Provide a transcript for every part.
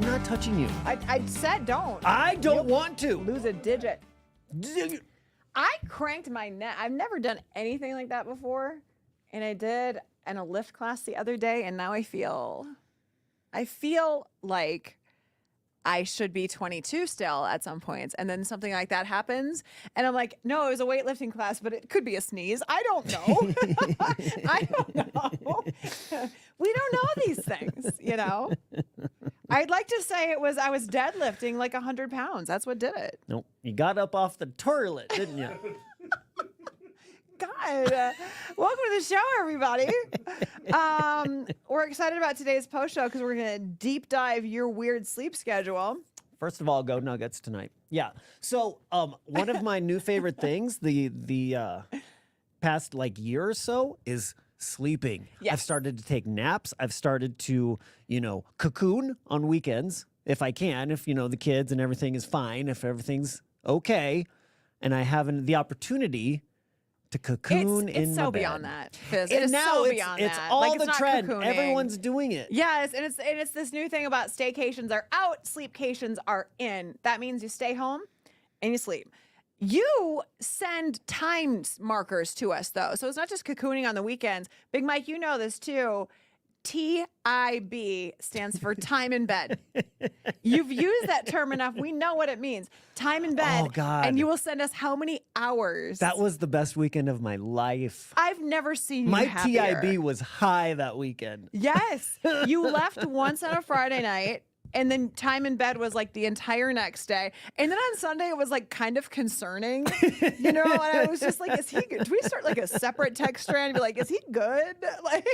I'm not touching you. I said don't. I don't want to. Lose a digit. I cranked my neck. I've never done anything like that before. And I did in a lift class the other day. And now I feel like I should be 22 still at some points. And then something like that happens. And I'm like, no, it was a weightlifting class, but it could be a sneeze. I don't know. I don't know. We don't know these things, you know? I'd like to say I was deadlifting like 100 pounds. That's what did it. Nope. You got up off the toilet, didn't you? God. Welcome to the show, everybody. We're excited about today's post show because we're going to deep dive your weird sleep schedule. First of all, go Nuggets tonight. Yeah. So one of my new favorite things, the past like year or so, is sleeping. Yes. I've started to take naps. I've started to, cocoon on weekends if I can, if, the kids and everything is fine, if everything's okay. And I have the opportunity to cocoon in it's my so bed. beyond that, Fizz. It And is now so it's, beyond it's that. all Like, the it's not trend. cocooning. Everyone's doing it. Yes, and it's this new thing about staycations are out, sleepcations are in. That means you stay home and you sleep. You send time markers to us, though. So it's not just cocooning on the weekends. Big Mike, you know this, too. TIB stands for time in bed. You've used that term enough. We know what it means. Time in bed. Oh, God. And you will send us how many hours? That was the best weekend of my life. I've never seen you My happier. TIB was high that weekend. Yes. You left once on a Friday night. And then time in bed was like the entire next day. And then on Sunday, it was like kind of concerning, And I was just like, is he good? Do we start like a separate text strand and be like, is he good? Like,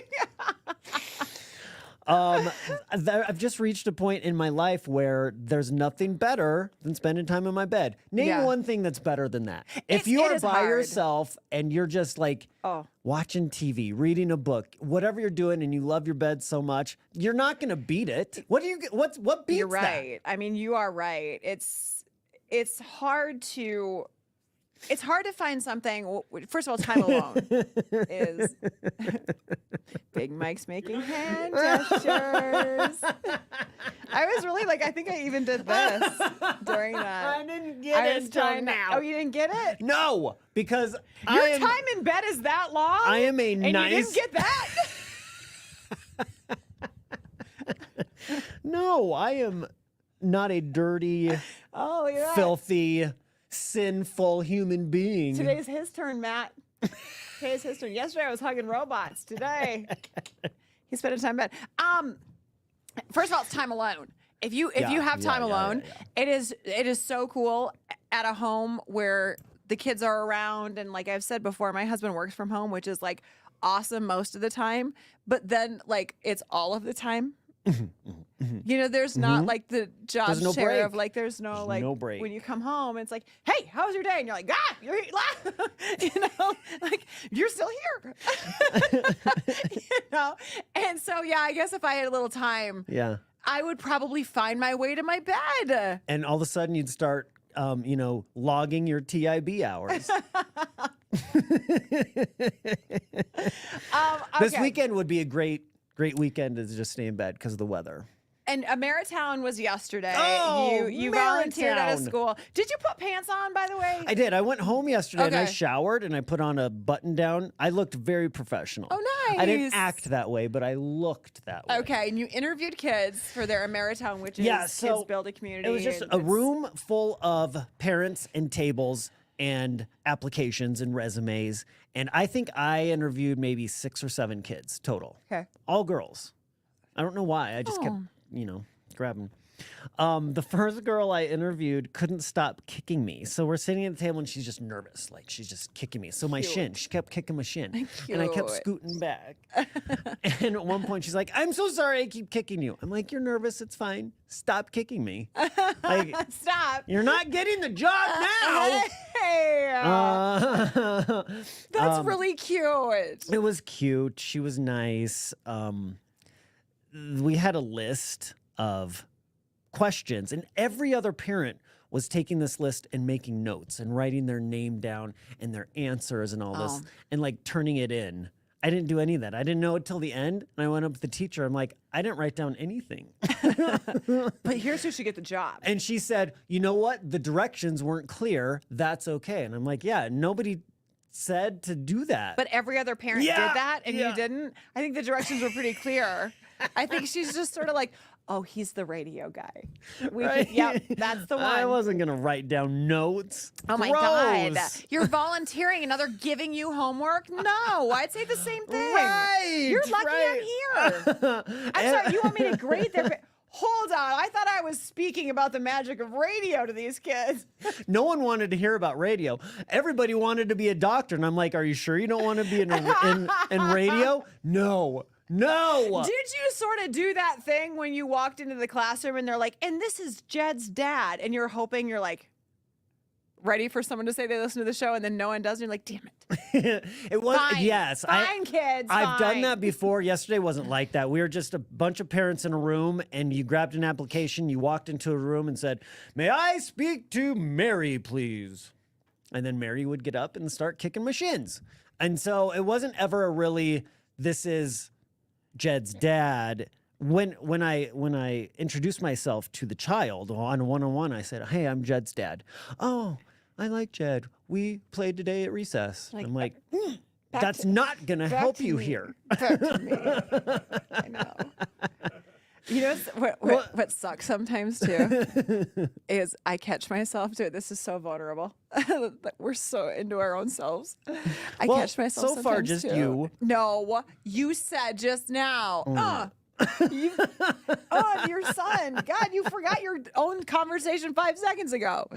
I've just reached a point in my life where there's nothing better than spending time in my bed. Name one thing that's better than that. If you it are is by hard. yourself and you're just like watching TV, reading a book, whatever you're doing, and you love your bed so much, you're not going to beat it. What beats you're right. I mean, you are right. It's hard to find something. First of all, time alone is. Big Mike's making hand gestures. I was really like, I think I even did this during that. I didn't get it until now. Oh, you didn't get it? No, because Your time in bed is that long? I am a and nice. you didn't get that? No, I am not a dirty, filthy, sinful human being. Today's his turn, Matt. Today's his turn. Yesterday I was hugging robots. Today he's spending time in bed. First of all, it's time alone. If you have time alone, it is so cool at a home where the kids are around, and like I've said before, my husband works from home, which is like awesome most of the time, but then like it's all of the time. There's not like the job no share break. of like there's no break. when you come home it's like, hey, how was your day? And you're like, you're like you're still here. And so I guess if I had a little time, I would probably find my way to my bed. And all of a sudden you'd start logging your TIB hours. This weekend would be a great weekend to just stay in bed because of the weather. And Ameritown was yesterday. Oh, you volunteered at a Ameritown. school. Did you put pants on, by the way? I did. I went home yesterday and I Okay. showered and I put on a button down. I looked very professional. Oh, nice. I didn't act that way, but I looked that way. Okay, and you interviewed kids for their Ameritown, which is so Kids Build a Community. It was just and a it's- room full of parents and tables and applications and resumes. And I think I interviewed maybe 6 or 7 kids total. Okay. All girls. I don't know why. I just kept, grabbing. The first girl I interviewed couldn't stop kicking me. So we're sitting at the table and she's just nervous. Like she's just kicking me. So my shin, she kept kicking my shin. And I kept Cute. scooting back. And at one point she's like, I'm so sorry I keep kicking you. I'm like, you're nervous. It's fine. Stop kicking me. Like, Stop. you're not getting the job now. Hey, that's really cute. It was cute. She was nice. We had a list of questions, and every other parent was taking this list and making notes and writing their name down and their answers and all this and like turning it in. I didn't do any of that. I didn't know it till the end. And I went up to the teacher. I'm like, I didn't write down anything. But here's who should get the job. And she said, you know what? The directions weren't clear. That's okay. And I'm like, yeah, nobody said to do that. But every other parent did that and you didn't. I think the directions were pretty clear. I think she's just sort of like, oh, he's the radio guy. Yep, that's the one. I wasn't going to write down notes. Oh my God. You're volunteering and now they're giving you homework? No, I'd say the same thing. Right. You're lucky I'm here. I'm sorry, you want me to grade their... Hold on. I thought I was speaking about the magic of radio to these kids. No one wanted to hear about radio. Everybody wanted to be a doctor. And I'm like, are you sure you don't want to be in radio? No. No. Did you sort of do that thing when you walked into the classroom and they're like, and this is Jed's dad. And you're hoping you're like, ready for someone to say they listen to the show and then no one does. And you're like, damn it. It was, fine. yes. Fine, kids. I've fine. done that before. Yesterday wasn't like that. We were just a bunch of parents in a room and you grabbed an application, you walked into a room and said, may I speak to Mary, please? And then Mary would get up and start kicking my shins. And so it wasn't ever a really, this is Jed's dad. When I introduced myself to the child on a one-on-one, I said, hey, I'm Jed's dad. Oh, I like Jed. We played today at recess. I'm like, that's not going to help you here. Back to me. I know. You know what sucks sometimes too is I catch myself doing this is so vulnerable. We're so into our own selves. I catch myself so far just too. you. No, you said just now. Your son. God, you forgot your own conversation 5 seconds ago.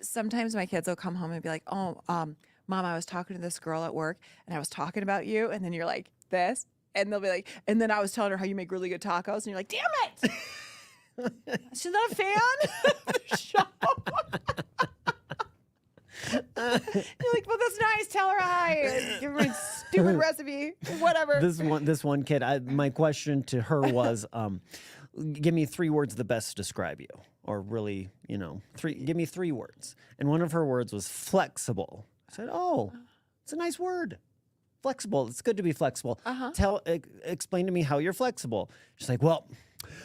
Sometimes my kids will come home and be like, oh, Mom, I was talking to this girl at work and I was talking about you. And then you're like, this. And they'll be like, and then I was telling her how you make really good tacos. And you're like, damn it. She's not a fan of the show. You're like, well, that's nice. Tell her hi. Give her a stupid recipe. Whatever. This one kid, my question to her was, give me 3 words that best describe you. Or really, give me 3 words. And one of her words was flexible. I said, oh, it's a nice word. Flexible. It's good to be flexible. Explain to me how you're flexible. She's like, well,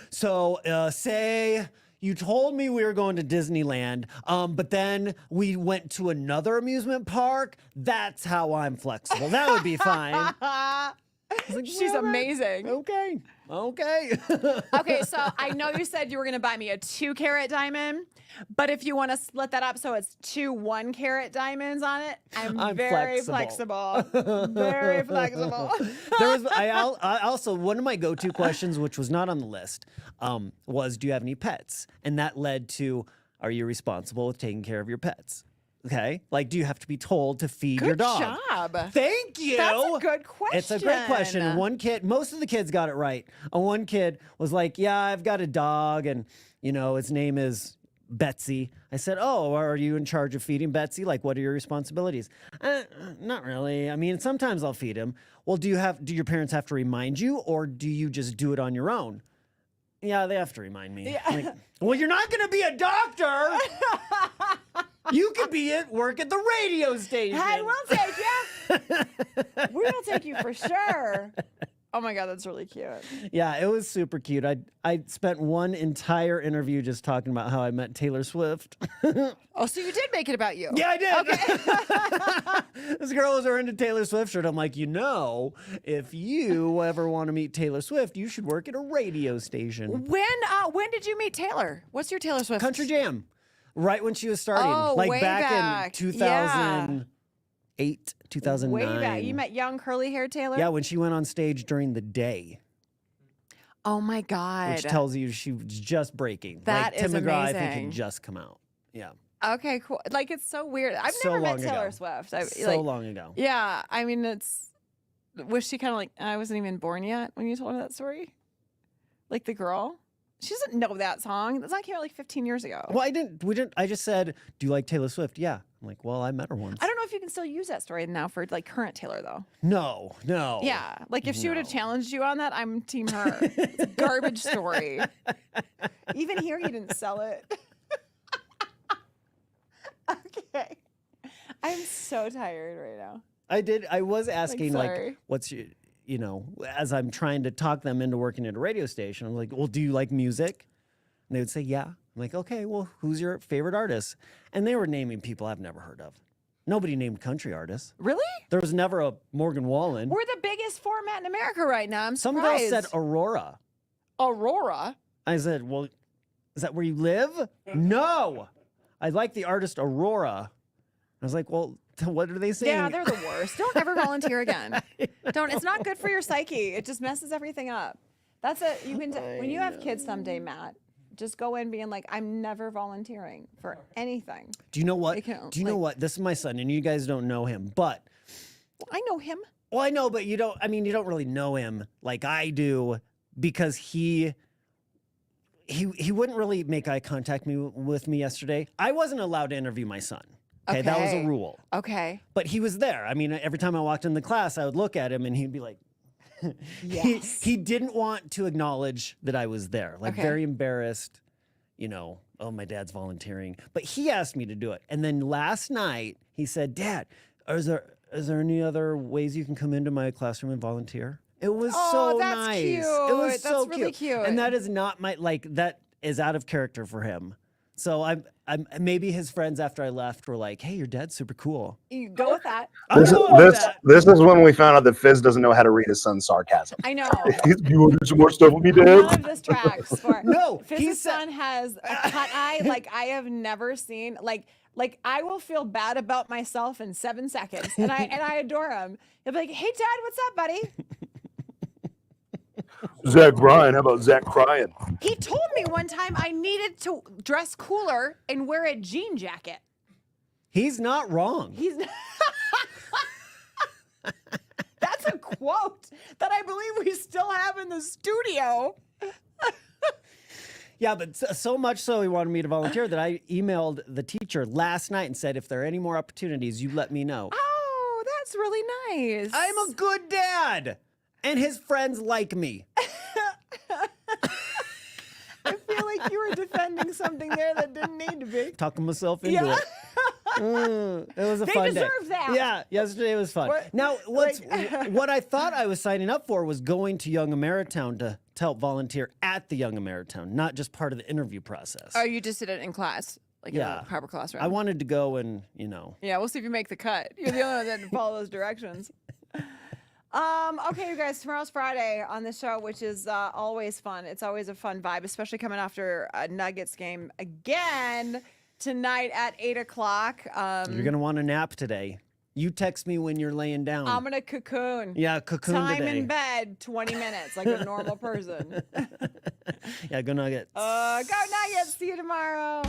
so say you told me we were going to Disneyland, but then we went to another amusement park. That's how I'm flexible. That would be fine. Like, she's amazing. Okay. Okay, so I know you said you were going to buy me a 2-carat diamond, but if you want to split that up so it's 2 1-carat diamonds on it, I'm very flexible. Very flexible. I also, one of my go-to questions, which was not on the list, was, do you have any pets? And that led to, are you responsible with taking care of your pets? Okay. Like, do you have to be told to feed your dog? Good job. Thank you. That's a good question. It's a great question. One kid, most of the kids got it right. One kid was like, yeah, I've got a dog and, his name is Betsy. I said, oh, are you in charge of feeding Betsy? Like, what are your responsibilities? Not really. I mean, sometimes I'll feed him. Well, do your parents have to remind you or do you just do it on your own? Yeah, they have to remind me. Yeah. Like, well, you're not going to be a doctor. You could work at the radio station. Hey, we'll take you. We will take you for sure. Oh my God, that's really cute. Yeah, it was super cute. I spent one entire interview just talking about how I met Taylor Swift. Oh, so you did make it about you? Yeah, I did. Okay. This girl was wearing a Taylor Swift shirt. I'm like, if you ever want to meet Taylor Swift, you should work at a radio station. When did you meet Taylor? What's your Taylor Swift? Country Jam. Right when she was starting. Way back in 2008, 2009. Way back. You met young curly-haired Taylor? Yeah, when she went on stage during the day. Oh, my God. Which tells you she was just breaking. That Tim is McGraw, I think, amazing. had just come out. Yeah. Okay, cool. Like, it's so weird. I've So never met long Taylor ago. Swift. Long ago. Yeah, I mean, was she kind of like, I wasn't even born yet when you told her that story? Like the girl? She doesn't know that song. That song came out like 15 years ago. Well, I just said, do you like Taylor Swift? Yeah. I'm like, well, I met her once. I don't know if you can still use that story now for like current Taylor though. No. Yeah. Like if she would have challenged you on that, I'm team her. It's a garbage story. Even here, you didn't sell it. Okay. I'm so tired right now. I was asking sorry. what's your, as I'm trying to talk them into working at a radio station. I'm like, well, do you like music? And they would say, yeah. I'm like, okay, well, who's your favorite artist? And they were naming people I've never heard of. Nobody named country artists. Really? There was never a Morgan Wallen. We're the biggest format in America right now. I'm Some surprised. girl said Aurora. Aurora? I said, well, is that where you live? No. I like the artist Aurora. I was like, well, what are they saying? Yeah, they're the worst. Don't ever volunteer again. Don't. It's not good for your psyche. It just messes everything up. When you have kids someday, Matt, just go in being like, I'm never volunteering for anything. Do you know what? Know what? This is my son, and you guys don't know him, but I know him. Well, I know, but you don't. I mean, you don't really know him like I do because he wouldn't really make eye contact with me yesterday. I wasn't allowed to interview my son. Okay, that was a rule. Okay. But he was there. I mean, every time I walked in the class, I would look at him and he'd be like, yes. He didn't want to acknowledge that I was there. Like very embarrassed, oh, my dad's volunteering. But he asked me to do it. And then last night he said, Dad, is there any other ways you can come into my classroom and volunteer? It was so that's nice. Cute. It was so really cute. And that is not that is out of character for him. So I'm maybe his friends after I left were like, "Hey, your dad's super cool." You go with that. This is when we found out that Fizz doesn't know how to read his son's sarcasm. I know. You want to do some more stuff with me, Dad? None of this tracks. No, Fizz's son has a cut eye like I have never seen. Like I will feel bad about myself in 7 seconds, and I adore him. He'll be like, "Hey, Dad, what's up, buddy?" Zach Bryan, how about Zach crying? He told me one time I needed to dress cooler and wear a jean jacket. He's not wrong. He's That's a quote that I believe we still have in the studio. Yeah, but so much so he wanted me to volunteer that I emailed the teacher last night and said, if there are any more opportunities, you let me know. Oh, that's really nice. I'm a good dad. And his friends like me. I feel like you were defending something there that didn't need to be. Talking myself into it. It was a fun day. They deserve that. Yeah, yesterday was fun. Now, what I thought I was signing up for was going to Young Ameritown to help volunteer at the Young Ameritown, not just part of the interview process. Oh, you just did it in class, like in a proper classroom. I wanted to go and, Yeah, we'll see if you make the cut. You're the only one that didn't follow those directions. Okay, you guys, tomorrow's Friday on the show, which is always fun. It's always a fun vibe, especially coming after a Nuggets game again tonight at 8 o'clock. You're going to want a nap today. You text me when you're laying down. I'm going to cocoon. Yeah, cocoon Time today. in bed, 20 minutes, like a normal person. Yeah, go Nuggets. Go Nuggets. See you tomorrow.